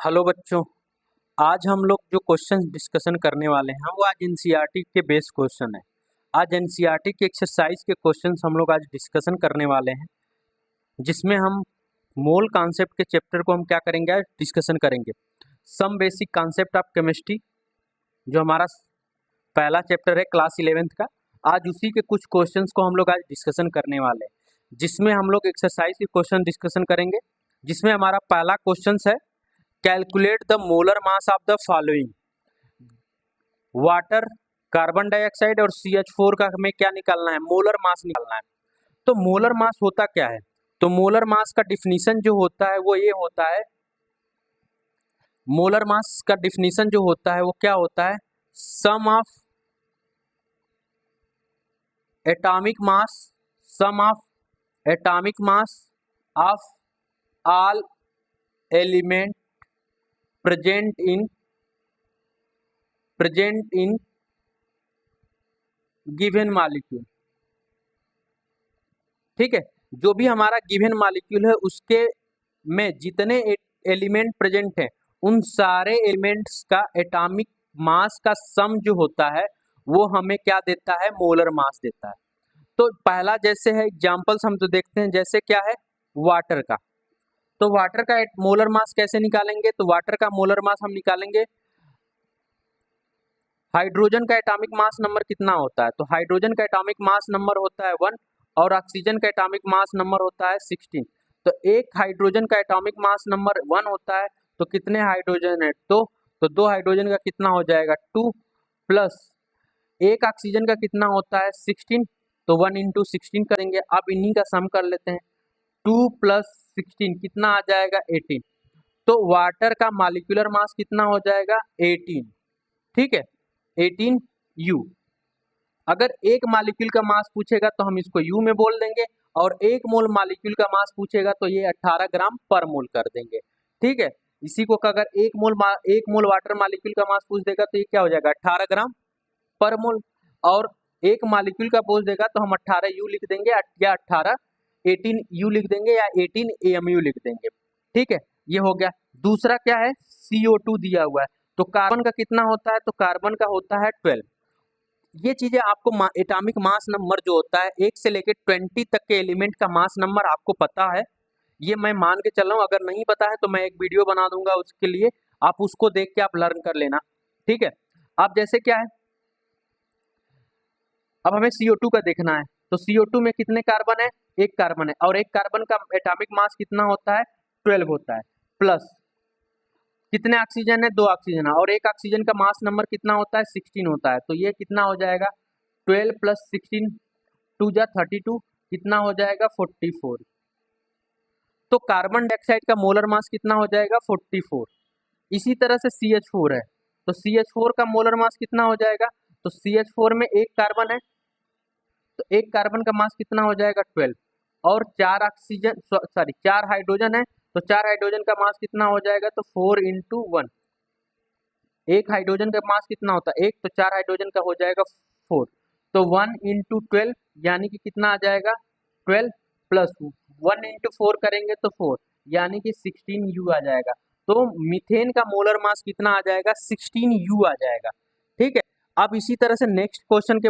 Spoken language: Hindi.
हेलो बच्चों, आज हम लोग जो क्वेश्चन डिस्कशन करने वाले हैं वो आज एनसीईआरटी के बेस क्वेश्चन है। आज एनसीईआरटी के एक्सरसाइज के क्वेश्चंस हम लोग आज डिस्कशन करने वाले हैं, जिसमें हम मोल कॉन्सेप्ट के चैप्टर को हम क्या करेंगे, आज डिस्कशन करेंगे। Some basic concept of chemistry जो हमारा पहला चैप्टर है क्लास 11th का, आज उसी के कुछ क्वेश्चंस को हम लोग आज डिस्कशन करने वाले हैं, जिसमें हम लोग एक्सरसाइज के क्वेश्चन डिस्कशन करेंगे। जिसमें हमारा पहला क्वेश्चन है, calculate the molar mass of the following. Water, carbon dioxide और CH4 का हमें क्या निकालना है, मोलर मास निकालना है। तो मोलर मास होता क्या है, तो मोलर मास का डिफिनीशन जो होता है वो ये होता है, मोलर मास का डिफिनीशन जो होता है वो क्या होता है, sum of atomic mass, sum of atomic mass of all element present in given molecule. ठीक है, जो भी हमारा गिवन मॉलिक्यूल है उसके में जितने एलिमेंट प्रेजेंट हैं उन सारे एलिमेंट्स का एटॉमिक मास का सम जो होता है वो हमें क्या देता है, मोलर मास देता है। तो पहला जैसे है एग्जांपल्स हम तो देखते हैं, जैसे क्या है वाटर का। तो वाटर का मोलर मास कैसे निकालेंगे, तो वाटर का मोलर मास हम निकालेंगे, हाइड्रोजन का एटॉमिक मास नंबर कितना होता है, तो हाइड्रोजन का एटॉमिक मास नंबर होता है 1 और ऑक्सीजन का एटॉमिक मास नंबर होता है 16। तो एक हाइड्रोजन का एटॉमिक मास नंबर 1 होता है, तो कितने हाइड्रोजन है, तो 2 हाइड्रोजन का कितना हो जाएगा 2, प्लस एक ऑक्सीजन का कितना होता है 16, तो 1 × 16 करेंगे। अब इन्हीं का सम कर लेते हैं, 2 + 16 कितना आ जाएगा 18। तो वाटर का मॉलिक्यूलर मास कितना हो जाएगा 18। ठीक है, 18 U। अगर एक मॉलिक्यूल का मास पूछेगा तो हम इसको U में बोल देंगे, और 1 मोल मॉलिक्यूल का मास पूछेगा तो ये 18 ग्राम पर मोल कर देंगे। ठीक है, इसी को अगर 1 मोल वाटर मॉलिक्यूल का मास पूछ देगा तो ये क्या हो जाएगा 18 ग्राम पर मोल, और एक मॉलिक्यूल का पूछ देगा तो हम 18 U लिख देंगे या 18 U लिख देंगे या 18 AMU लिख देंगे। ठीक है, ये हो गया। दूसरा क्या है, CO2 दिया हुआ है, तो कार्बन का कितना होता है, तो कार्बन का होता है 12। ये चीजें आपको एटॉमिक मास नंबर जो होता है 1 से लेकर 20 तक के एलिमेंट का मास नंबर आपको पता है, ये मैं मान के चल रहा हूँ। अगर नहीं पता है तो मैं एक वीडियो बना दूंगा उसके लिए, आप उसको देख के आप लर्न कर लेना। ठीक है, अब जैसे क्या है, अब हमें CO2 का देखना है, तो CO2 में कितने कार्बन है, एक कार्बन है, और एक कार्बन का एटॉमिक मास कितना होता है 12 होता है, प्लस कितने ऑक्सीजन है, 2 ऑक्सीजन है, और एक ऑक्सीजन का मास नंबर कितना होता है 16 होता है। तो ये कितना हो जाएगा 12 + 16 2 × 32 कितना हो जाएगा 44। तो कार्बन डाइऑक्साइड का मोलर मास कितना हो जाएगा 44। इसी तरह से CH4 है, तो CH4 का मोलर मास कितना हो जाएगा, तो CH4 में एक कार्बन है, तो एक कार्बन का मास कितना हो जाएगा 12, और 4 हाइड्रोजन है, तो 4 हाइड्रोजन का मास कितना हो जाएगा, तो 4 × 1। एक हाइड्रोजन का मास कितना होता है 1, तो 4 हाइड्रोजन का हो जाएगा 4, तो 1 × 12 यानी कि कितना आ जाएगा 12, प्लस 1 × 4 करेंगे तो 4 यानी कि 16 U आ जाएगा। तो मीथेन का मोलर मास कितना आ जाएगा 16 U आ जाएगा। ठीक है, अब इसी तरह से नेक्स्ट क्वेश्चन के